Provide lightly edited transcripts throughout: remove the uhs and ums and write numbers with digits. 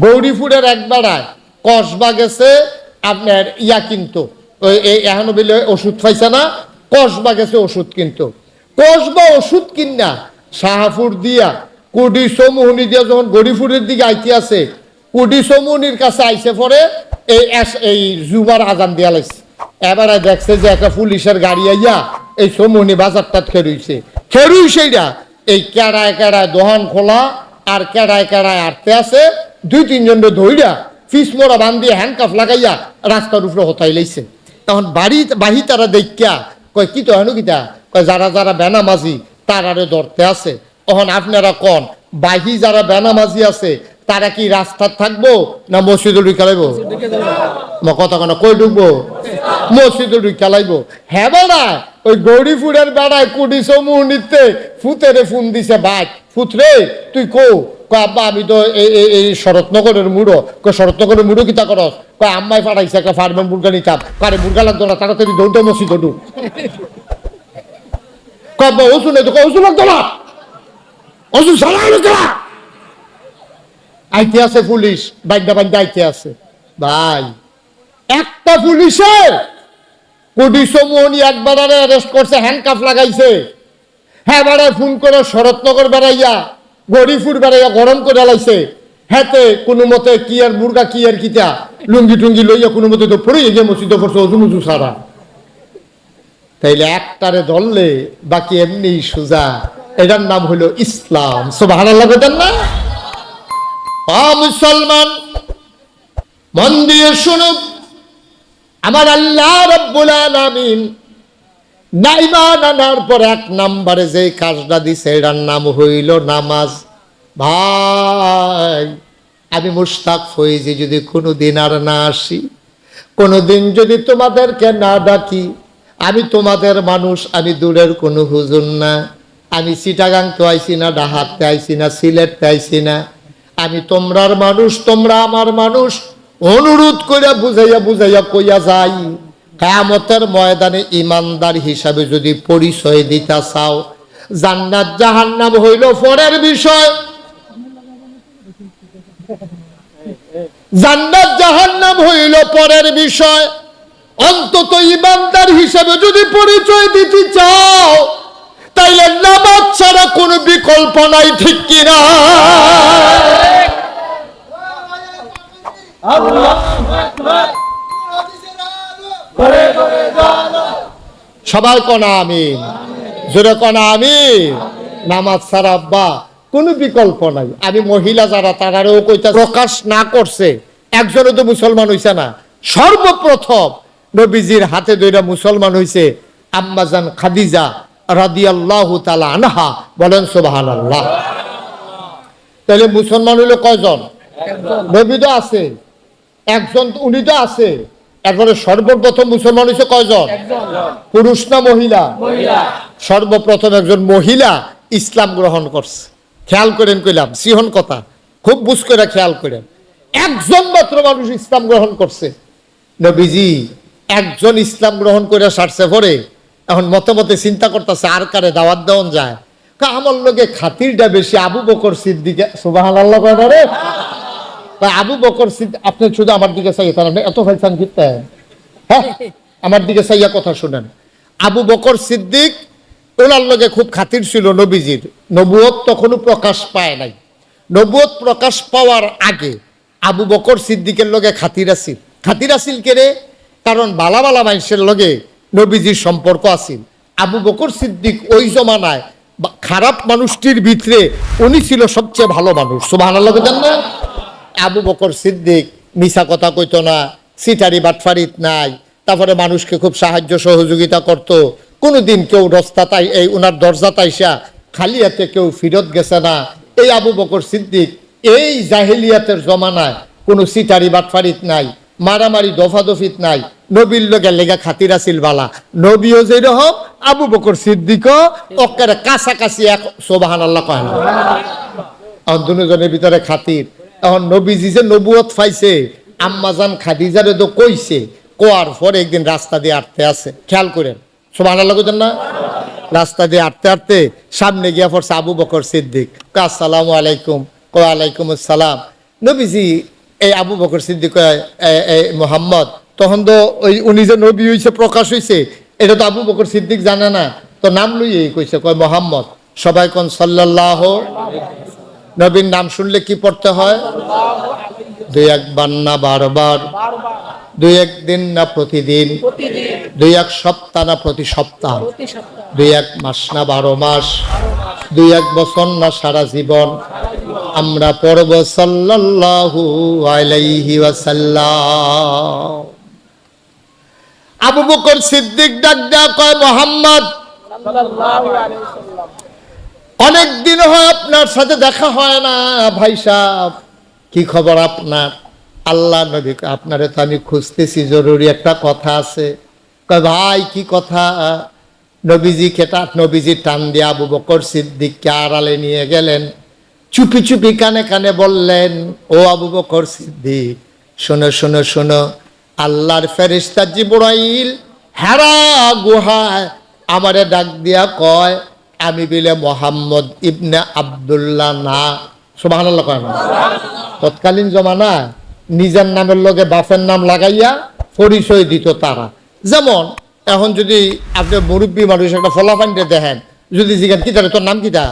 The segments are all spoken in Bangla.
গৌরীপুরের এক বেড়ায় কসবা গেছে আপনার ইয়া কিন্তু এখনো বলে ওষুধ পাইছে না, কসবা গেছে ওষুধ কিন্তু কসবা ওষুধ কিনা শাহপুর দিয়া কুডি সমুহনি দিয়া যখন গৌরীপুরের দিকে আইতে আছে কুডি সমুহনির কাছে আইসে পরে এই জুমার আজান দিয়া লাগছে। এবারে দেখছে যে একটা পুলিশের গাড়ি আইয়া এই সমুহনি বাজারটা খেরুই সেইটা এই কেড়ায় কেড়ায় দোহান খোলা আর কেড়ায় কেড়ায় আটতে আছে। দুই তিনজন ধইরা ফিস মোড়া বান্ধিয়ে হ্যান্ডকাফ লাগাইয়া রাস্তার উপরে হতাই লাইছে। তখন বাহি তারা দেখিয়া কয় কি তো হেন কিতা কয় যারা যারা বেনামাজি তারারে ধরতে আছে। তখন আপনারা কন বাহি যারা বেনামাজি আছে তারা কি রাস্তার থাকবো না মসজিদে ঢুকে লাইব? কথা কেন কই ঢুকবো? মসজিদে ঢুকে লাইব। হ্যাঁ বেড়া ওই গৌরীপুরের বেড়ায় কুডি সমূহ নিতে ফুতেরে ফোন দিছে ভাই ফুতরে তুই কো আব্বা আমি তো এই শরৎনগরের মুড়ো শরৎনগরের মুড়ো কিতা করস কয় আম্মাই পাঠাইছে একটা ফার্মের মুরগা নিতাম কারে মুরগা লাগতো না তাড়াতাড়ি দৌড় মসজিদ ঢুক কব্বা ওষুধ নেই তো ওষুধ লাগতো না ওষুধ সারা আইতে আছে পুলিশ বাইন্দা বাইন্দা আইতে আছে ভাই একটা পুলিশের কোটি সমুহনি একবার অ্যারেস্ট করছে হ্যান্ডকাফ লাগাইছে। হ্যাঁ বেড়ায় ফোন করে শরৎনগর বেড়াইয়া গৌরীপুর বেড়াইয়া গরম করে লাইছে। হ্যাঁতে কোনো মতে কি আর মুরগা কি আর কিতা লুঙ্গি টুঙ্গি লইয়া কোনো মতে তো পড়ে গিয়ে মসজিদে পড়ছে অজুমুজু সারা। তাইলে একটারে ধরলে বাকি এমনি সোজা। এটার নাম হলো ইসলাম। সুবহানাল্লাহ বলেন না? মুসলমান মন দিয়ে শুনুন, আমার আল্লাহ রাব্বুল আলামিন নাইমান আনার পর এক নম্বরে যে কাজটা দিছে এটার নাম হইল নামাজ। ভাই আমি মুশতাক ফয়েজি যদি কোনোদিন আর না আসি, কোনোদিন যদি তোমাদেরকে না ডাকি, আমি তোমাদের মানুষ, আমি দূরের কোনো হুজুর না, আমি চিটাগাং তো আইছি না, ডাহাতে আইছি না, সিলেটতে আইছি না, আমি তোমরার মানুষ, তোমরা আমার মানুষ। অনুরোধ করে বুঝাইয়া বুঝাইয়া কইয়া যাই, কিয়ামতের ময়দানে ইমানদার হিসাবে যদি পরিচয় দিতে চাও, জান্নাত জাহান্নাম হইল পরের বিষয়, জান্নাত জাহান্নাম হইল পরের বিষয়। অন্তত ইমানদার হিসাবে যদি পরিচয় দিতে চাও তাইলে নামাজ ছাড়া কোনো বিকল্প নাই, ঠিক কিনা? সবাই কনা আমিন, জোরে কনা আমিন। নামাজ ছাড়া আব্বা কোনো বিকল্প নাই। আমি মহিলা যারা তারাও কইতা প্রকাশ না করছে, একজনও তো মুসলমান হইছে না। সর্বপ্রথম নবীজির হাতে ধইরা মুসলমান হইছে আম্মাজান খাদিজা রাদিয়াল্লাহু তাআলা আনহা। বলেন সুবহানাল্লাহ। তাহলে মুসলমান হইলো কয়জন? নবী তো আছে একজন, উনি তো আছে। এরপরে সর্বপ্রথম মুসলমান হয়েছে কয়জন? পুরুষ না মহিলা? সর্বপ্রথম একজন মহিলা ইসলাম গ্রহণ করছে। খেয়াল করেন কইলাম, সিহন কথা খুব বুঝ করে খেয়াল করেন। একজন মাত্র মানুষ ইসলাম গ্রহণ করছে। নবীজি একজন ইসলাম গ্রহণ করে সারছে পরে এখন মতে মতে চিন্তা করতেছে আর কারে দাওয়াত দেওয়া যায়। আমার লোকে খাতিরটা বেশি আবু বকর সিদ্দিকে। সুবহানাল্লাহ কয় না রে? আবু বকর সিদ্দিক, আপনি শুধু আমার দিকে চাইয়া তার এত ফাইসান কিনতে, হ্যাঁ আমার দিকে চাইয়া কথা শুনেন। আবু বকর সিদ্দিক ওনার লগে খুব খাতির ছিল নবীজির। নবুয়ত তখনও প্রকাশ পায় নাই। নবুয়ত প্রকাশ পাওয়ার আগে আবু বকর সিদ্দিকের লগে খাতির আছিল। খাতির আছিল কেরে? কারণ বালা বালা মানুষের লগে নবীজির সম্পর্ক আছিল। আবু বকর সিদ্দিক ওই জমানায় খারাপ মানুষটির ভিতরে উনি ছিল সবচেয়ে ভালো মানুষ। সুবহানাল্লাহ জান না? আবু বকর সিদ্দিক মিছা কথা কইতো না, সিটারি বাটফারিত নাই, তারপরে মানুষকে খুব সাহায্য সহযোগিতা করত। কোনোদিন কেউ রাস্তায় এই ওনার দরজা তাইসা খালি হাতে কেউ ফিরত গেছে না। এই আবু বকর সিদ্দিক এই জাহেলিয়াতের জমানায় কোনো সিটারি বাটফারিত নাই, মারামারি দফাদফিত নাই। নবীর লগে লেগা খাতির আছিল বালা। নবীও যেরকম আবু বকর সিদ্দিকও ওকের কাছাকাছি এক। সুবহানাল্লাহ কয় না? দুজনের ভিতরে খাতির। এখন নবীজি যে নবুয়ত পাইছে আম্মাজান খাদিজারে তো কইছে, কোয়ার পরে একদিন রাস্তা দিয়ে আটতে আছে। খেয়াল করেন, সুবহানাল্লাহ কইতেন না? রাস্তা দিয়ে আটতে আটতে সামনে গিয়া পড়ছে আবু বকর সিদ্দিক। আসসালামু আলাইকুম। ওয়ালাইকুম আসসালাম। নবীজি এই আবু বকর সিদ্দিক মোহাম্মদ, তখন তো ওই উনি যে নবী হয়েছে, প্রকাশ হয়েছে, এটা তো আবু বকর সিদ্দিক জানে না, তো নাম লইয়েই কইছে, কয় মোহাম্মদ। সবাই কোন সাল্লাল্লাহু। নবীর নাম শুনলে কি পড়তে হয়? দুই একবার না বারবার, দুই একদিন না প্রতিদিন, দুই এক সপ্তাহ না প্রতি সপ্তাহ, দুই এক মাস না 12 মাস, দুই এক বছর না সারা জীবন আমরা পড়ব সাল্লাল্লাহু আলাইহি ওয়াসাল্লাম। আবু বকর সিদ্দিক ডাক দেয়া কয়, মোহাম্মদ অনেক দিন হয় আপনার সাথে দেখা হয় না, ভাই সাহেব কি খবর আপনার? আল্লাহ নবী, আপনারে তো আমি খুঁজতেছি, জরুরি একটা কথা আছে। কয় ভাই কি কথা? নবীজি টান দিয়ে আবু বকর সিদ্দিককে আড়ালে নিয়ে গেলেন, চুপি চুপি কানে কানে বললেন, ও আবু বকর সিদ্দিক, শোনো শোনো শোনো, আল্লাহর ফেরেশতা জিবরাইল হেরা গুহায় আমারে ডাক দিয়া কয়, আমি বিলে মোহাম্মদ ইবনে আব্দুল্লাহ না। সুবহানাল্লাহ কয় না? তৎকালীন জমানায় নিজের নামের লগে বাপের নাম লাগাইয়া পরিচয় দিত তারা। যেমন এখন যদি আপনি মুরব্বী মানুষ একটা ফলাফান্ডে দেখেন, যদি জিজ্ঞেস কি তাহলে তোর নাম কিটা,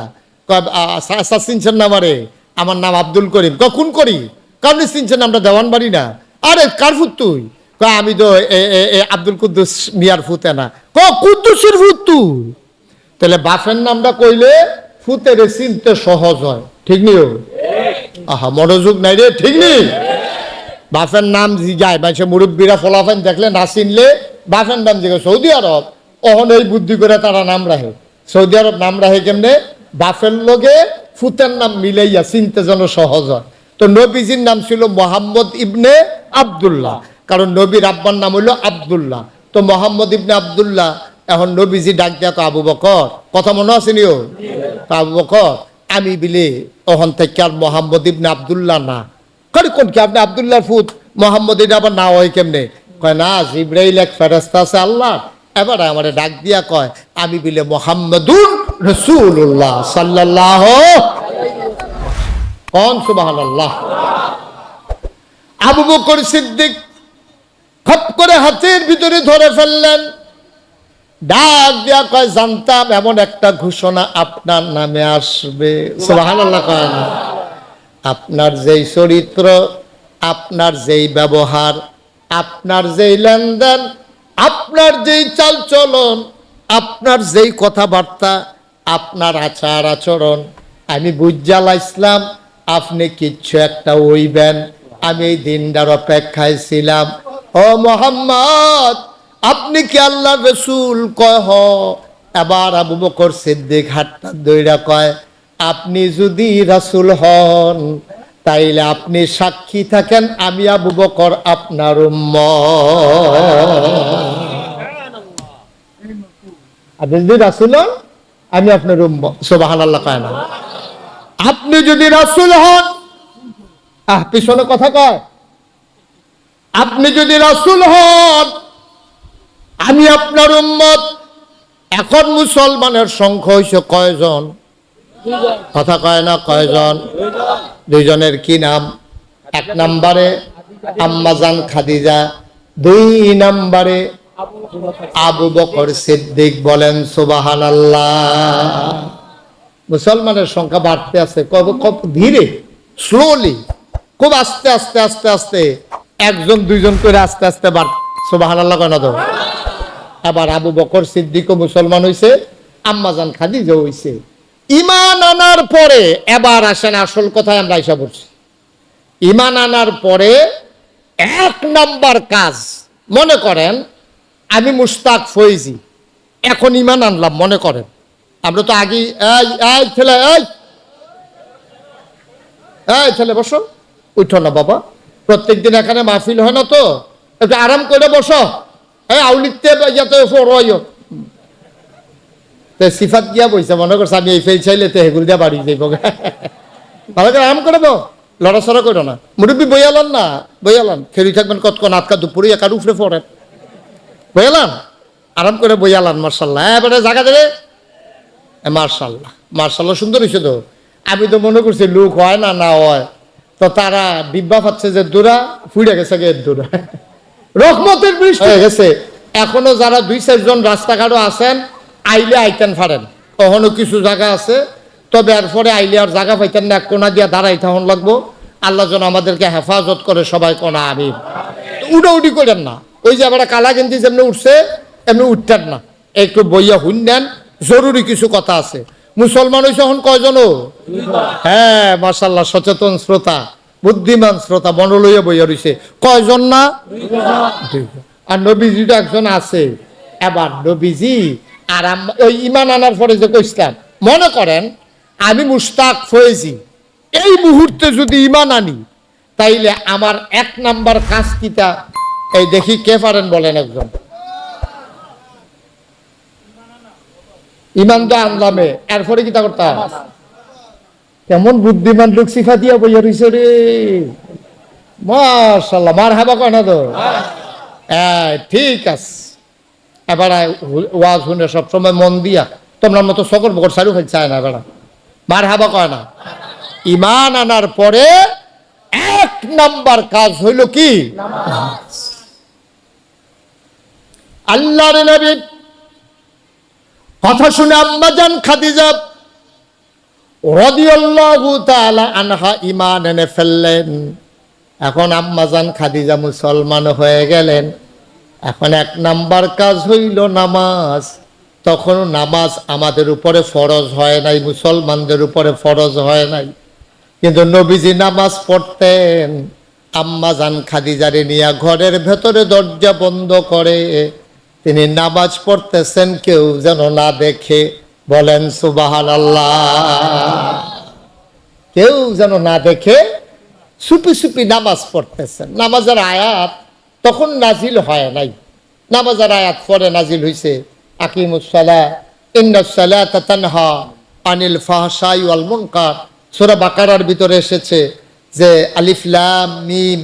চিনছেন না আমারে? আমার নাম আব্দুল করিম। কখন করি? কারণ চিনছেন নামটা দেওয়ান বাড়ি না। আরে কার ফুত তুই? আমি তো আব্দুল কুদ্দুস মিয়ার ফুতে না। কুদ্দুসের ফুত তুই? তাহলে বাপের নামটা কইলে ফুতের চিনতে সহজ হয়, ঠিক নিও? আহা মনোযোগ নাই রে, ঠিক নেই? বাপের নাম জিগায় মানে মুরব্বীরা ফলাফেন দেখলে না চিনলে বাপের নাম জিগায়। সৌদি আরব অহন এই বুদ্ধি করে তারা নাম রাখে। সৌদি আরব নাম রাখে কেমনে? বাপের লগে ফুতের নাম মিলাইয়া চিনতে যেন সহজ হয়। তো নবীজির নাম ছিল মোহাম্মদ ইবনে আব্দুল্লাহ, কারণ নবীর আব্বার নাম হইল আব্দুল্লাহ। তো মোহাম্মদ ইবনে আব্দুল্লাহ, এখন নবীজি ডাক দেয়া তো আবু বকর, কথা মনে আছে নিও? আবু বকর আমি বিলে ওখান থেকে আর মোহাম্মদ ইবনে আব্দুল্লাহ না। কোন কি আপনি আব্দুল্লাহর ফুত, মোহাম্মদ এটা আবার না হয় কেমনে? কয় না, জিবরাইল এক ফেরেশতা আছে আল্লাহ, এবার আমারে ডাক দিয়া কয় আমি বিলে মোহাম্মদুর রাসূলুল্লাহ সাল্লাল্লাহু কোন সুবহানাল্লাহ। আবু বকর সিদ্দিক খপ করে হাতের ভিতরে ধরে ফেললেন, ডাক দিয়া কয় জানতাম এমন একটা ঘোষণা আপনার নামে আসবে। সুবহানাল্লাহ কয় না? আপনার যেই চরিত্র, আপনার যেই ব্যবহার, আপনার যেই লেনদেন, আপনার যেই চালচলন, আপনার যেই কথাবার্তা, আপনার আচার আচরণ, আমি বুঝালা ইসলাম আপনি কিচ্ছু একটা হইবেন। আমি এই দিনটার অপেক্ষায় ছিলাম। ও মোহাম্মদ আপনি কি আল্লাহ রসুল? কয় হ। এবার আবু বকর সিদ্দিক হাতটা দইরা কয়, আপনি যদি রাসূল হন তাইলে আপনি সাক্ষী থাকেন আমি আবু বকর আপনার উম্মত। আপনি যদি রাসূল হন আমি আপনার উম্মত। সুবহানাল্লাহ কয় না? আপনি যদি রাসূল হন, পিছনে কথা কয়, আপনি যদি রাসূল হন আমি আপনার উম্মত। এখন মুসলমানের সংখ্যা হইছে কয়জন? কথা কয় না কয়জন? দুইজনের কি নাম? এক নম্বরে আম্মাজান খাদিজা, দুই নম্বরে আবু বকর সিদ্দিক। বলেন সুবহানাল্লাহ। মুসলমানের সংখ্যা বাড়তে আছে, খুব ধীরে, স্লোলি, খুব আস্তে আস্তে আস্তে আস্তে, একজন দুইজন করে আস্তে আস্তে বাড়। সুবহানাল্লাহ কয় না তো? আবার আবু বকর সিদ্দিকও মুসলমান হইছে, আম্মাজান খাদিজা হইছে। ঈমান আনার পরে এবার আসেন আসল কথায় আমরা আইসা পড়ছি। ঈমান আনার পরে এক নাম্বার কাজ, মনে করেন আমি মুশতাক ফৈজি, এখন ঈমান আনলাম, মনে করেন আমরা তো আগে ছেলে বসো, উঠো না বাবা, প্রত্যেকদিন এখানে মাহফিল হয় না তো, একটু আরাম করে বসো। আউলিতে সিফাত গিয়া বইছে, মনে করছে আমি এই ফেল চাইলে তো হেগুল দিয়া বাড়ি যাইব। ভালো করে আরাম করে দাও, লড়াচড়া করো না। মুরব্বী বইয়ালান না, বইয়ালান খেলি থাকবেন কতক্ষণ, আটকা দুপুরে একার উপরে পড়েন, বইয়ালান আরাম করে বইয়ালান। মার্শাল্লাহ, এবারে জায়গা দেবে। মার্শাল্লাহ মার্শাল্লাহ, সুন্দর হয়েছে তো। আমি তো মনে করছি লোক হয় না, না হয়, তো তারা ডিব্বা পাচ্ছে যে দূরা ফুড়ে গেছে গে দূরা রহমতের বৃষ্টি হয়ে গেছে। এখনো যারা 2-4 জন রাস্তাঘাটও আছেন আইলে আইতেন পারেন, কখনো কিছু জায়গা আছে, তবে এরপরে আইলে আর জায়গা পাইতেন না, এক কোনা দিয়া দাঁড়াইতে হন লাগবো। আল্লাহ যেন আমাদেরকে হেফাজত করে, সবাই কোনা আমিন। উডাউডি করেন না, ওই যে আবার কালা গেঞ্জি যেমনি উঠছে এমনি উঠতেন না, একটু বইয়া শুনলেন, জরুরি কিছু কথা আছে। মুসলমান হয়েছে এখন কয়জনও? হ্যাঁ মাশাআল্লাহ, সচেতন শ্রোতা, বুদ্ধিমান শ্রোতা, মন লইয়া বইয়া রয়েছে কয়জন না? আর নবীজিটা একজন আছে। এবার নবীজি আর ওই ইমান আনার পরে যে কইছিলাম, মনে করেন আমি মুশতাক ফয়েজি এই মুহূর্তে যদি ইমান আনি, তাইলে আমার 1 নাম্বার কাজ কিটা? এই দেখি কে পারেন বলেন একজন। ইমান তো আনলামে, এরপরে কিটা করতে হয়? কেমন বুদ্ধিমান লোক সিফা দিয়া বইয়া রইছে রে, মাশাআল্লাহ, মারহাবা কয় না তো? ঠিক আছে। এবার ওয়াজ শুনে সবসময় মন দিয়া, তোমরা মতো সকর বকর সারু খাই চায় না, এবার মারহাবা কয় না। ইমান আনার পরে 1 নাম্বার কাজ হইল কি? আল্লাহর নবী কথা শুনে আম্মাজান খাদিজা রাদিয়াল্লাহু তাআলা আনহা ঈমান এনে ফেললেন। এখন আম্মাজান খাদিজা মুসলমান হয়ে গেলেন। এখন 1 নাম্বার কাজ হইল নামাজ। তখন নামাজ আমাদের উপরে ফরজ হয় নাই, মুসলমানদের উপরে ফরজ হয় নাই, কিন্তু নবীজি নামাজ পড়তেন। আম্মাজান খাদিজারে নিয়ে ঘরের ভেতরে দরজা বন্ধ করে তিনি নামাজ পড়তেছেন, কেউ যেন না দেখে। বলেন সুবহানাল্লাহ। কেউ যেন না দেখে চুপি চুপি নামাজ পড়তেছেন। নামাজের আয়াত তখন নাজিল হয় নাই, নামাজের আয়াত পরে নাজিল হইছে, আকিমুস সালাহ ইন্নাস সালাতা তানহা আনিল ফাহশাই ওয়াল মুনকার। সূরা বাকারার ভিতরে এসেছে যে আলিফ লাম মিম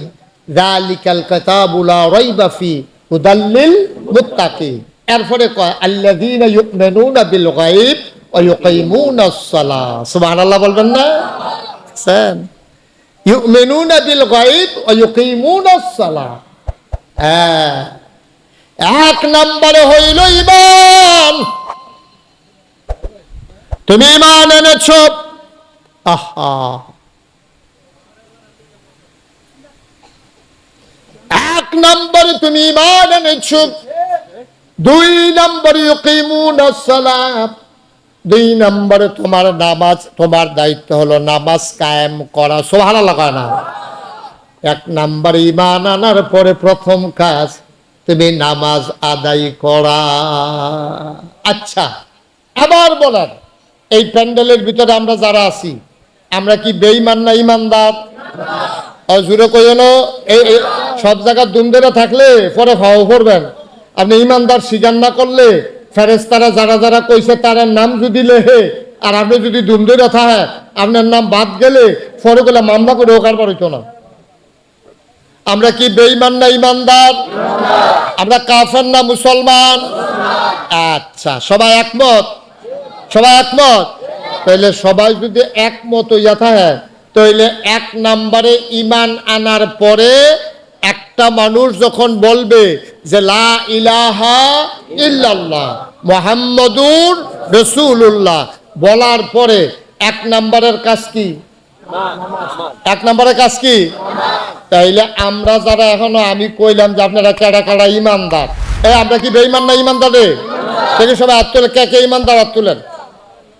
যালিকাল কিতাবু লা রাইবা ফি হুদাল লিল মুত্তাকিন। এরপরে কয় আল্লাযীনা ইউমিনুনা বিল গায়ব ওয়া ইউকিমুনাস সালাহ। সুবহানাল্লাহ বলবেন না? শুনেন, ইউমিনুনা বিল গায়ব ওয়া ইউকিমুনাস সালাহ। 1 নম্বরে হইল ঈমান। তুমি ঈমান এনেছো, আহা, 1 নম্বরে তুমি ঈমান এনেছো। 2 নম্বরে ইউকিমুনাস সালাত। 2 নম্বরে তোমার নামাজ, তোমার দায়িত্ব হলো নামাজ কায়েম করা। সুবহানাল্লাহ কয় না? 1 নম্বরে ঈমান আনার পরে প্রথম কাজ তুমি নামাজ আদায় করা। আচ্ছা, আবার বলেন, এই প্যান্ডেলের ভিতরে আমরা যারা আছি, আমরা কি বেঈমান না ঈমানদার? জুড়ে কইল, এই সব জায়গায় দুম ধরে থাকলে পরে ভাও করবেন। আপনি ঈমানদার স্বীকার না করলে ফেরেশতারা যারা যারা কইছে তার নাম যদি লেহে, আর আপনি যদি দুম ধরে থাকে, আপনার নাম বাদ গেলে পরে গেলে মামলা করে ওকার পারিত না। আমরা কি বেঈমান না ঈমানদার? আমরা কাফের না মুসলমান? আচ্ছা, সবাই একমত? সবাই একমত? তাহলে সবাই যদি একমত হইয়া থাকে, তাহলে 1 নম্বরে ঈমান আনার পরে একটা মানুষ যখন বলবে যে লা ইলাহা ইল্লাল্লাহ মুহাম্মাদুর রাসূলুল্লাহ, বলার পরে 1 নম্বরের কাজ কি? 1 নম্বরের কাজ কি? তাইলে আমরা যারা এখনো, আমি কইলাম যে আপনারা কেডা কেডা ঈমানদার, আমরা কি বেঈমান না ঈমানদার রে? দেখি সবাই হাত তুলে, কে কে ঈমানদার হাত তুলেন।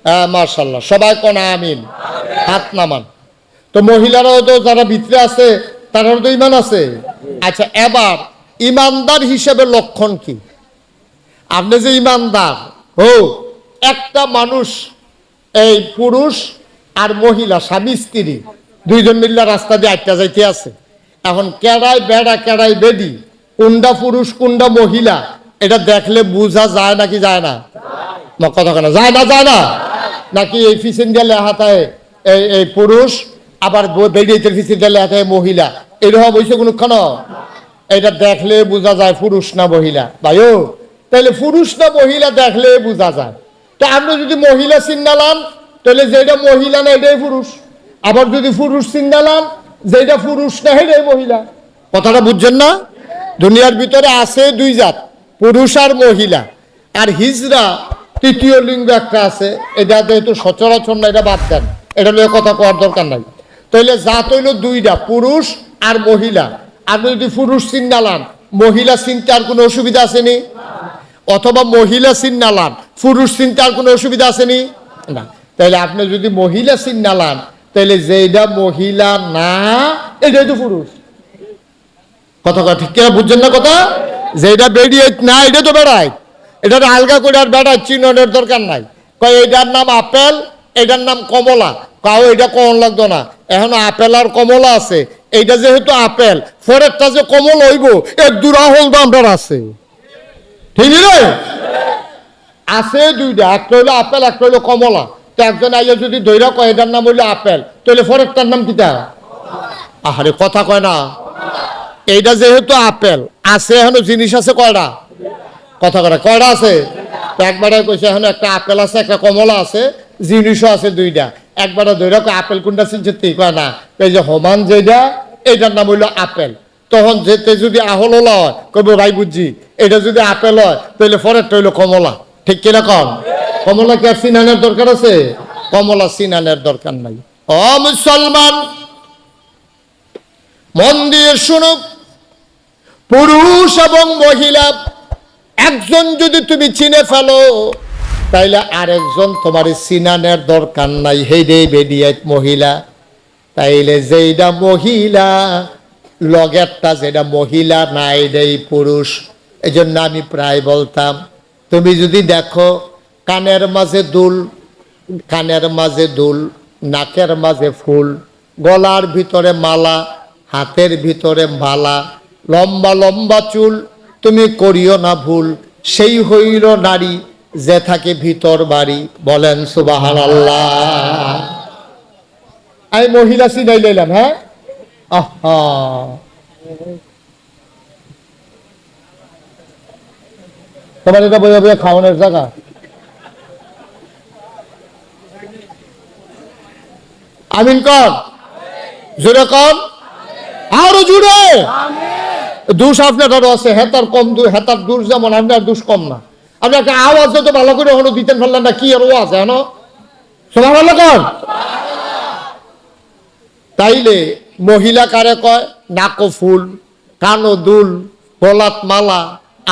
হ্যাঁ মাশাআল্লাহ, সবাই কোন আমিন, হাত নামান। তো মহিলারাও তো যারা ভিতরে আছে তারাও তো ঈমান আছে। আচ্ছা, এবার ঈমানদার হিসেবে লক্ষণ কি? আপনি যে ঈমানদার, একটা মানুষ, এই পুরুষ আর মহিলা, স্বামী স্ত্রী 2 জন মিল্লা রাস্তা দিয়ে আটটা যাইতে আছে। এখন কেডাই বেড়া কেডাই বেডি, কোনটা পুরুষ কোনটা মহিলা, এটা দেখলে বোঝা যায় নাকি যায় না? কথা কেন যায় না? যায় না নাকি? এই ফিসেন দিয়ে লেখা থাকে এই পুরুষ, আবার বেডিয়ের ফিসেন দিয়ে লেখা থাকে মহিলা, এরকম হয়েছে কোনক্ষণ? এটা দেখলে বোঝা যায় পুরুষ না মহিলা। ভাইও, তাহলে পুরুষ না মহিলা দেখলে বোঝা যায়। তো আপনি যদি মহিলা চিন্নালান, তাহলে যেটা মহিলা না এটাই পুরুষ। আবার যদি পুরুষ চিন্নালান, যেটা পুরুষ না হেটাই মহিলা। কথাটা বুঝছেন না? দুনিয়ার ভিতরে আছে দুই জাত, পুরুষ আর মহিলা। আর হিজড়া তৃতীয় লিঙ্গ একটা আছে, এটা যেহেতু সচরাচর না, এটা বাদ দেন, এটা নিয়ে কথা কওয়ার দরকার নাই। তাইলে জাত হইল দুইটা, পুরুষ আর মহিলা। আপনি যদি পুরুষ চিন্নালান, মহিলা চিনতে আর কোনো অসুবিধা আসেনি? অথবা মহিলা চিন্নালান, পুরুষ চিনতে আর কোনো অসুবিধা আসেনি? না। তাইলে আপনি যদি মহিলা চিন্নালান, তাইলে যেটা মহিলা না এটাই তো পুরুষ। কথা ঠিক কিনা বুঝছেন না কথা? যেটা বেরিয়ে না এটা তো বেড়ায়, এটা আলগা করে আর বেড়ায় চিহ্নের দরকার নাই। কয় এটার নাম আপেল, এটার নাম কমলা, কাউ এটা কমন লাগতো না। এখন আপেল আর কমলা আছে, এইটা যেহেতু আপেল, ফরেরটা যে কমল হইব এর দুরাহল দামটার আছে, ঠিক রে? আছে দুইটা, একটা হইলো আপেল, একটা হইলো কমলা। তো একজন আইয়া যদি দৈরা কয় এটার নাম হইলো আপেল, তাহলে ফরেরটার নাম কিটা? আহারে কথা কয় না। এইটা যেহেতু আপেল আছে, এখনো জিনিস আছে কয়টা? কথা কয় কয়টা আছে? একবারে কইছে এখন একটা আপেল আছে, একটা কমলা আছে, জিনিসও আছে দুইটা। একবারে ধরে কয় আপেল কোনটা চিনছে? কয় না, এই যে হমান যেটা, এটার নাম হইলো আপেল। তখন যেতে যদি আহললা হয় কইব ভাই বুঝছি, এটা যদি আপেল হয় তাহলে পরেরটা হইলো কমলা। ঠিক কিনা কন? কমলা কি আর চিনানের দরকার আছে? কমলা চিনানের দরকার নাই। ও মুসলমান, মন দিয়ে শুনুক, পুরুষ এবং মহিলা একজন যদি তুমি চিনে ফেলো, তাইলে আরেকজন তোমার চিনানের দরকার নাই। হেডে বেডিয়ে মহিলা। তাইলে যেটা মহিলা লগেরটা যেটা মহিলা না এটাই পুরুষ। এই জন্য আমি প্রায় বলতাম, তুমি যদি দেখো কানের মাঝে দুল, কানের মাঝে দুল, নাকের মাঝে ফুল, গলার ভিতরে মালা, হাতের ভিতরে মালা, লম্বা লম্বা চুল, তুমি করিও না ভুল, সেই হইল নারী যে থাকে ভিতর বাড়ি। বলেন সুবহানাল্লাহ। আমি মহিলা চিনাই লইলাম। হ্যাঁ, আহা, তোমার এটা বইয়া বইয়া খাওয়ানোর জায়গা? আমিন কর, জোরে কর, আরো জোরে। দোষ আপনারও আছে, হেতার কম, হেতার দোষ যেমন আপনার দোষ কম না। আপনি একটা আওয়াজ তো ভালো করে এখনো দিতেন ফেললেন না, কি আর ও আছে এখনো? সুবহানাল্লাহ কর। তাইলে মহিলা কারে কয়? নাকো ফুল, কানো দুল, গলাত মালা,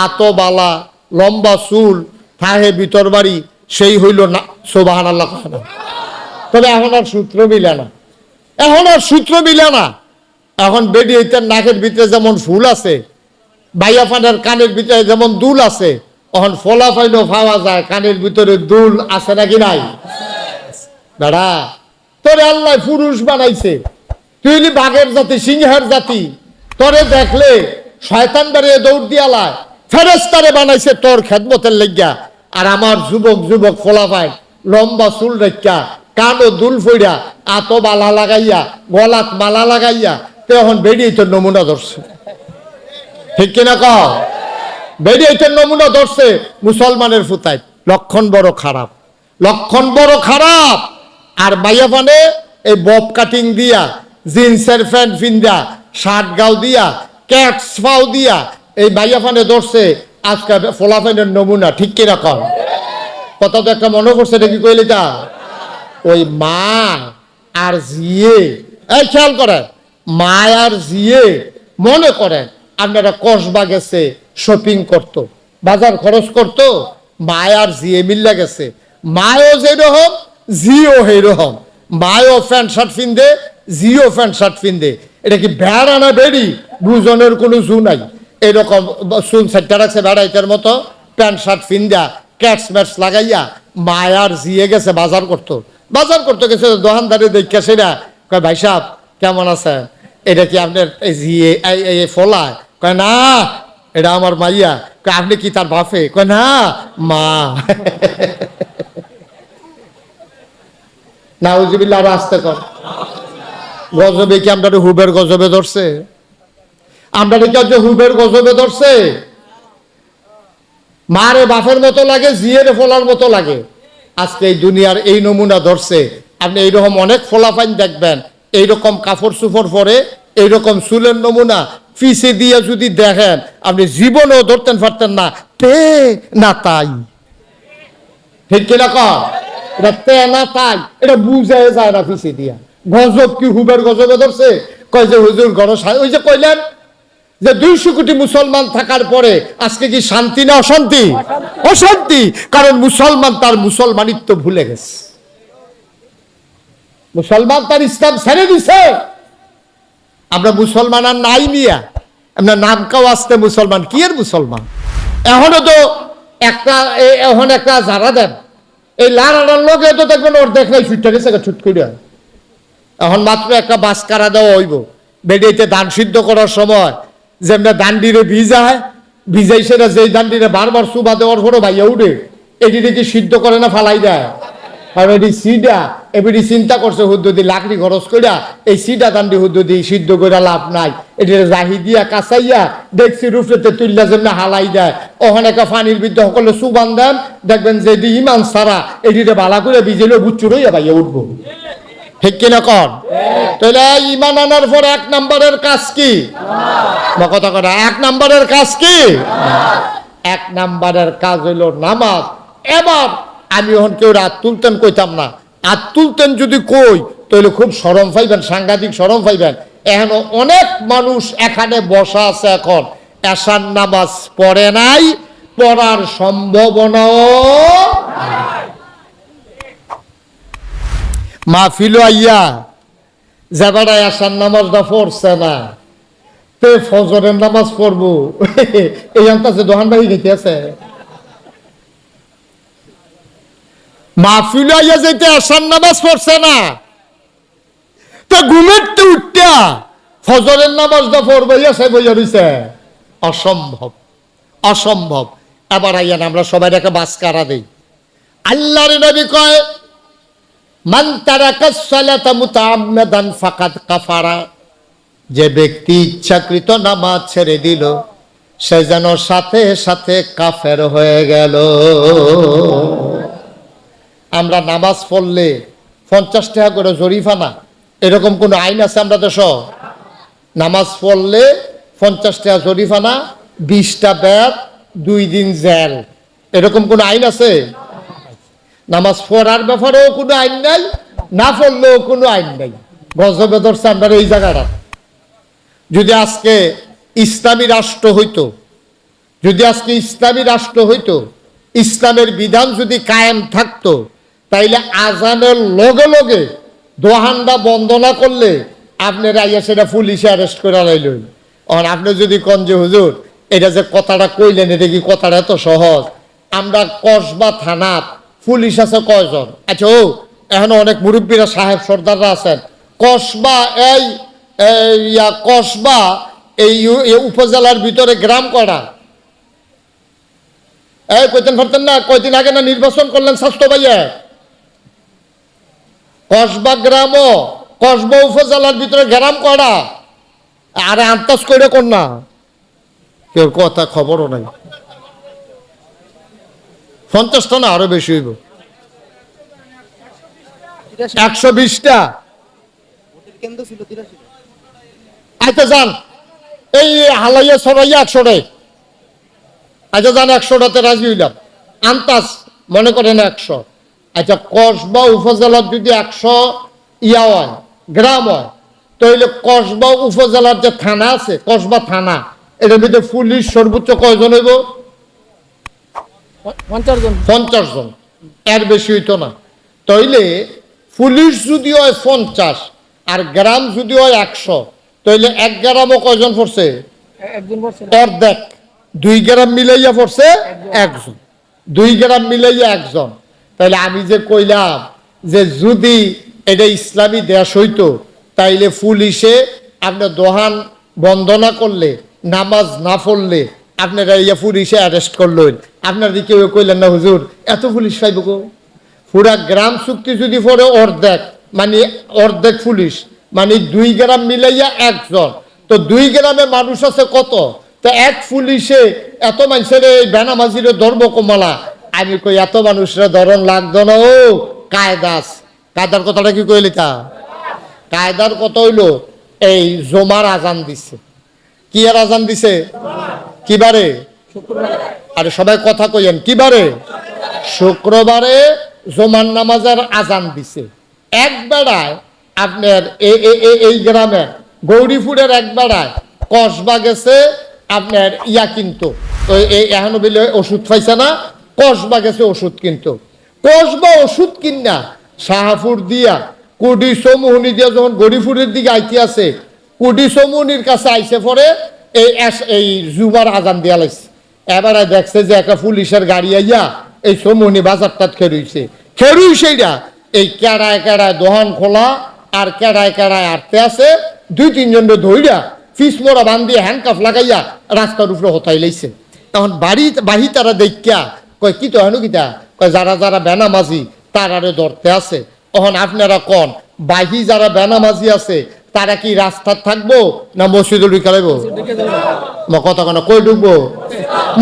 আতো বালা, লম্বা চুল, থাহে ভিতর বাড়ি, সেই হইল না। সুবহানাল্লাহ কয় না? তবে এখন আর সূত্র মিলে না, এখন আর সূত্র মিলে না। এখন বেডি হইতেন নাকের ভিতরে যেমন ফুল আছে, বাইয়া ফানের কানের ভিতরে যেমন দুল আছে, এখন ফলা ফাইনও পাওয়া যায় কানের ভিতরে দুল আছে নাকি নাই? দাঁড়া, তোরে আল্লাহ পুরুষ বানাইছে, তুই বাঘের জাতি, সিংহের জাতি, তোরে দেখলে শয়তান দাঁড়িয়ে দৌড় দিয়ালায়। ফেরেশতারে বানাইছে তোর খেদমতের লেগিয়া। আর আমার যুবক যুবক ফলাফায় লম্বা চুল রেখা, কানো দুল ফইরা, আতো বালা লাগাইয়া, গলাত মালা লাগাইয়া, তখন বেরিয়ে তোর নমুনা ধরছে। ঠিক কিনা কও? বেরিয়ে তোর নমুনা ধরছে মুসলমানের ফুতায়। লক্ষণ বড় খারাপ, লক্ষণ বড় খারাপ। আর মাইয়া ফানে এই বব কাটিং দিয়া, জিন্সের প্যান্ট ফিন্দা, শার্ট গাও দিয়া, ক্যাটস পাও দিয়া এই মাইয়া ফানে ধরছে আজকে ফলাফাইনের নমুনা। ঠিক কিনা কও? কথা তো একটা মনে করছে, এটা কি কইলি তা? ওই মা আর জিয়ে, এই খেয়াল করে, মা আর জিয়ে মনে করেন আপনারা কসবা গেছে শপিং করতো, বাজার খরচ করতো, মা আর জিয়ে মিল্লা গেছে। মায়ও যেরকম, জিও সেইরকম। মায়ও প্যান্ট শার্ট ফিন্দে, জিও প্যান্ট শার্ট ফিন্দে। এটা কি বেড়া না বেড়ি? দুজনের কোনো জু নাই। এরকম চুল সাইডটা রাখছে বেড়াইতের মতো, প্যান্ট শার্ট ফিন্দা, ক্যাটস ম্যাটস লাগাইয়া মায়ার জিয়ে গেছে বাজার করতো। বাজার করতে গেছে, দোকানদারে দেখা সেটা কয় ভাই সাহেব কেমন আছে? এটা কি আপনার জিয়ে ফলায়? কয় না, এটা আমার মাইয়া। কয় আপনি কি তার বাপে? কয় না, মা। নাউজুবিল্লাহ, আরো আসতে কর। গজবে কি আমরা হুবের গজবে ধরছে? আমরা কি আজ হুবের গজবে ধরছে? মারে বাপের মতো লাগে, জিয়ের ফলার মতো লাগে। আজকে এই দুনিয়ার এই নমুনা ধরছে। আপনি এইরকম অনেক ফলাফাইন দেখবেন, এইরকম কাপড় চুপড় পরে, এইরকম চুলের নমুনা পিছে দিয়ে যদি দেখেন, আপনি জীবনেও ধরতেন পারতেন না তে না তাই। ঠিক কিনা কর? এটা তে না তাই, এটা বুঝাই যায় না পিছে দিয়া। গজব কি হুবের গজবে ধরছে? কয় যে হুজুর ঘর, ওই যে কইলেন যে 200 কোটি মুসলমান থাকার পরে আজকে কি শান্তি না অশান্তি? অশান্তি। কারণ মুসলমান তার মুসলমানিত্ব ভুলে গেছে, মুসলমান তার ইসলাম ছেড়ে দিছে। আমরা মুসলমান আর নাই মিয়া, আমরা নাম কাও আসতে মুসলমান, কি এর মুসলমান? এখনো তো এখন একটা যারা দেন, এই লারার লগে তো দেখবেন ওর দেখ নাই ছুটতে গেছে ছুট করে। এখন মাত্র একটা বাস কারা দেওয়া হইব, বেডিতে ধান সিদ্ধ করার সময় যেমন দান্ডিরে ভিজাই সেটা যেই দান্ডিরে বারবার সুবা দেওয়ার পরও ভাইয়া উঠে, এটি কি সিদ্ধ করে না ফালাই দেয়? আর এটি সিডা এবারে চিন্তা করছে হুদ্দুদি লাকড়ি খরচ কইরা এই সিডা দান্ডি হুদ্দুদি সিদ্ধ কইরা লাভ নাই, এটি জাহি দিয়া কাঁচাইয়া দেখছি রুফেতে তুললা জন্য হালাই দেয়। ওখানে একটা পানির বিদ্যা সকলে সুবান দেন, দেখবেন যে এটি ইমান সারা এটিতে বালা করে ভিজেলেও বুচ্চুর হইয়া ভাইয়া উঠবো। ঠিক কিনা কর? তাহলে ইমান আনার পর 1 নম্বরের কাজ কি? কথা কথা 1 নম্বরের কাজ কি? 1 নম্বরের কাজ হইল নামাজ। এবার আমি এখন কেউ রাত তুলতেন কইতাম না, আর তুলতেন যদি কই তাহলে খুব শরম পাইবেন, সাংঘাতিক শরম পাইবেন। এখন অনেক মানুষ এখানে বসা আছে, এখন এশার নামাজ পড়ে নাই, পড়ার সম্ভাবনাও। মাহফিল আইয়া যাবারা এশার নামাজটা পড়ছে না, তে ফজরের নামাজ পড়বো এই আনতাছে দোকান বাড়ি গেতে আছে। মাহফিল আইয়া যেতে এশার নামাজ পড়ছে না, তা ঘুমের তো উঠটা ফজরের নামাজটা পড়বে সে বইয়া রইছে। অসম্ভব, অসম্ভব। এবার আইয়া আমরা সবাই একটা বাস কারা দেই। আল্লাহর নবী কয় মান তারাকাস সালাতা মুতাআম্মাদান ফাকাদ কাফারা, যে ব্যক্তি ইচ্ছাকৃত নামাজ ছেড়ে দিল সে যেন সাথে সাথে কাফের হয়ে গেল। আমরা নামাজ পড়লে 50 টাকা করে জরিমানা, এরকম কোন আইন আছে আমরা দেশ? নামাজ পড়লে 50 টাকা জরিমানা, 20টা ব্যাট, 2 দিন জেল, এরকম কোন আইন আছে? নামাজ পড়ার ব্যাপারেও কোনো আইন নাই, না পড়লেও কোনো আইন নাই। গজবে ধরছে আমরা এই জায়গাটা। যদি আজকে ইসলামী রাষ্ট্র হইতো, যদি আজকে ইসলামী রাষ্ট্র হইতো, ইসলামের বিধান যদি কায়েম থাকতো, তাইলে আজানের লগে লগে দোহানটা বন্ধ না করলে আপনারা আইয়া সেটা পুলিশে অ্যারেস্ট করে লাইলেন। আর আপনি যদি কন যে হুজুর এটা যে কথাটা কইলেন, এটা কি কথাটা এত সহজ? আমরা কসবা থানাত পুলিশ আছে কয়জন? আচ্ছা, ও এখন অনেক মুরব্বীরা সাহেব সর্দাররা আছেন। কসবা কসবা এই উপজেলার ভিতরে গ্রাম কয়টা? এই কইতেন পারতেন না? কয়দিন আগে না নির্বাচন করলেন স্বাস্থ্য ভাইয়া? কসবা গ্রাম, কসবা উপজেলার ভিতরে গ্রাম কয়টা? আরে আন্দাজ করে কোন না, কেউ কথা খবরও নাই। 50টা না আরো বেশি হইব, 120টা। আচ্ছা যান, এই হালাইয়া সরাইয়া 100টাই। আচ্ছা যান, 100টাতে রাজি হইলাম, আন্তাজ মনে করেন 100। আচ্ছা, কসবা উপজেলার যদি 100 হয়, গ্রাম হয়, তাহলে কসবা উপজেলার যে থানা আছে, কসবা থানা, এটার ভিতরে পুলিশ সর্বোচ্চ কয়জন হইব? 50 জন, এর বেশি হইতো না। তাইলে পুলিশ যদি হয় 50 আর গ্রাম যদি হয় 100, তাইলে 1 গ্রামও কয়জন পড়ছে? অর্ধেক। 2 গ্রাম মিলাইয়া পড়ছে 1 জন, 2 গ্রাম মিলাইয়া 1 জন। তাইলে আমি যে কইলাম যে যদি এটা ইসলামী দেশ হইতো, তাইলে পুলিশে আপনার দোহান বন্ধ না করলে, নামাজ না পড়লে আপনারা ইয়া পুলিশে অ্যারেস্ট করলেন। আপনারা কেউ কইলেন না হুজুর এত পুলিশ পাইব গো? পুরা গ্রাম চুক্তি যদি পড়ে অর্ধেক, মানে অর্ধেক পুলিশ, মানে 2 গ্রাম মিলাইয়া 1 জন। তো 2 গ্রামে মানুষ আছে কত? তো 1 পুলিশে এত মানুষের এই বেনামাজিরে ধর্ম কমলা। আমি কই এত মানুষরা ধরন লাগতো না, ও কায়দাস। কায়দার কথাটা কি কইলি? তা কায়দার কথা হইলো এই জমার আজান দিছে। কি আর আজান দিছে? কিবারে? আরে সবাই কথা কইেন, কিবারে? শুক্রবারে জমার নামাজের আজান দিছে। এক বেড়ায় আপনার এই গ্রামে গৌরীপুরের এক বেড়ায় কসবা গেছে আপনার ইয়া কিন্তু এখনো বলে ওষুধ পাইছে না, কসবা গেছে ওষুধ কিন্তু। কসবা ওষুধ কিনা শাহাপুর দিয়া কুডি সমুহনি দিয়া যখন গৌরীপুরের দিকে আইতে আছে, কুডি সমুহনির কাছে আইসে পরে এই জুমার আজান দিয়া লাগছে। এবারে দেখছে যে একটা পুলিশের গাড়ি আইয়া এই সমুহনি বাজারটা খেরুইছেইরা এই কেড়ায় কেড়ায় দোহান খোলা আর কেড়ায় কেড়ায় আটতে আছে। 2-3 জন ধইরা ফিস মোড়া বান্ধিয়ে হ্যান্ডকাফ লাগাইয়া রাস্তার উপরে হতাই লাইছে। তখন বাহি তারা দেখিয়া কয় কি তো হেন কিতা, কয় যারা যারা বেনামাজি তারারে ধরতে আছে। তখন আপনারা কন বাহি যারা বেনামাজি আছে তারা কি রাস্তার থাকবো না মসজিদে ঢুকে লাইবো? কথা কেন কই ঢুকবো?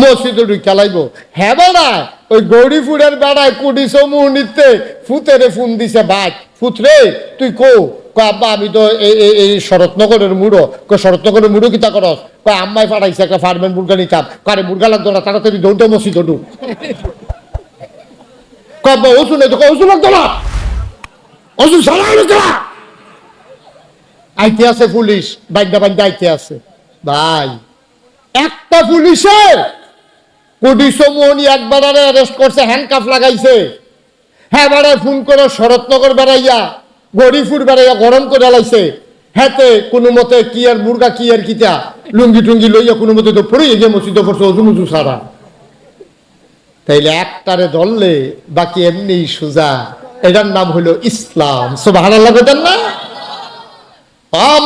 মসজিদে ঢুকে লাইবো। হ্যাঁ বেড়া ওই গৌরীপুরের বেড়ায় কুডি সমূহ নিতে ফুতেরে ফোন দিছে, ভাই ফুতরে তুই কো? কয় আব্বা আমি তো এই শরৎনগরের মুড়ো। কয় শরৎনগরের মুড়ো কিতা করস? কয় আম্মাই পাঠাইছে একটা ফার্মের মুরগা নিতাম। কারে মুরগা লাগতো না, তাড়াতাড়ি দৌড়তে মসজিদে ঢুক। কয় আব্বা ওষুধ নেই তো? কয় ওষুধ লাগতো না, ওষুধ সারা আইতে আছে পুলিশ, বাইন্দা বাইন্দা আইতে আছে। ভাই একটা পুলিশের কোটি সমুহনি একবার অ্যারেস্ট করছে, হ্যান্ডকাফ লাগাইছে। হ্যাঁ বেড়ায় ফোন করে শরৎনগর বেড়াইয়া গৌরীপুর বেড়াইয়া গরম করে লাইছে। হ্যাঁতে কোনো মতে কি আর মুরগা কি আর কিতা লুঙ্গি টুঙ্গি লইয়া কোনো মতে তো পড়ে গিয়ে মসজিদে পড়ছে অজু মুজু সারা। তাইলে একটারে ধরলে বাকি এমনি সোজা। এটার নাম হলো ইসলাম। সুবহানাল্লাহ বলেন না?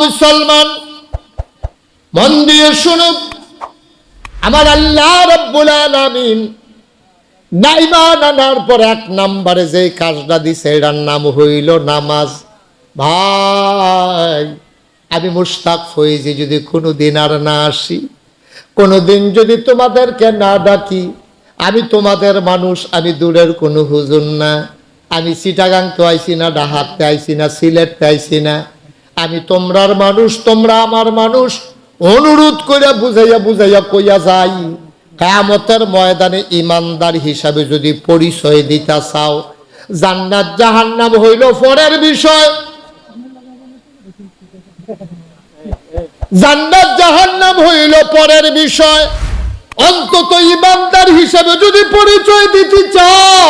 মুসলমান মন দিয়ে শুনুন, আমার আল্লাহ রাব্বুল আলামিন নাইমান আনার পর 1 নম্বরে যে কাজটা দিছে এটার নাম হইল নামাজ। ভাই আমি মুশতাক হয়েছি যদি কোনোদিন আর না আসি, কোনোদিন যদি তোমাদেরকে না ডাকি। আমি তোমাদের মানুষ, আমি দূরের কোনো হুজুর না। আমি চিটাগাংতে আইছি না, ডাহাতে আইছি না, সিলেটতে আইছি না। আমি তোমরার মানুষ, তোমরা আমার মানুষ। অনুরোধ করে বুঝাইয়া বুঝাইয়া কইয়া যাই, কিয়ামতের ময়দানে ইমানদার হিসাবে যদি পরিচয় দিতে চাও, জান্নাত জাহান্নাম হইল পরের বিষয়। জান্নাত জাহান্নাম হইল পরের বিষয়। অন্তত ইমানদার হিসাবে যদি পরিচয় দিতে চাও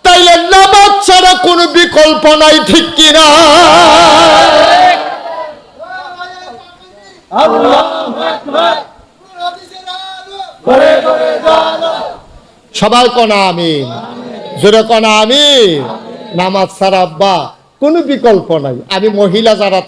তাইলে নামাজ ছাড়া কোনো বিকল্প নাই, ঠিক কিনা? সবাই কনা আমিন, জোরে কনা আমিন। নামাজ ছাড়া আব্বা কোনো বিকল্প নাই। আমি মহিলা যারা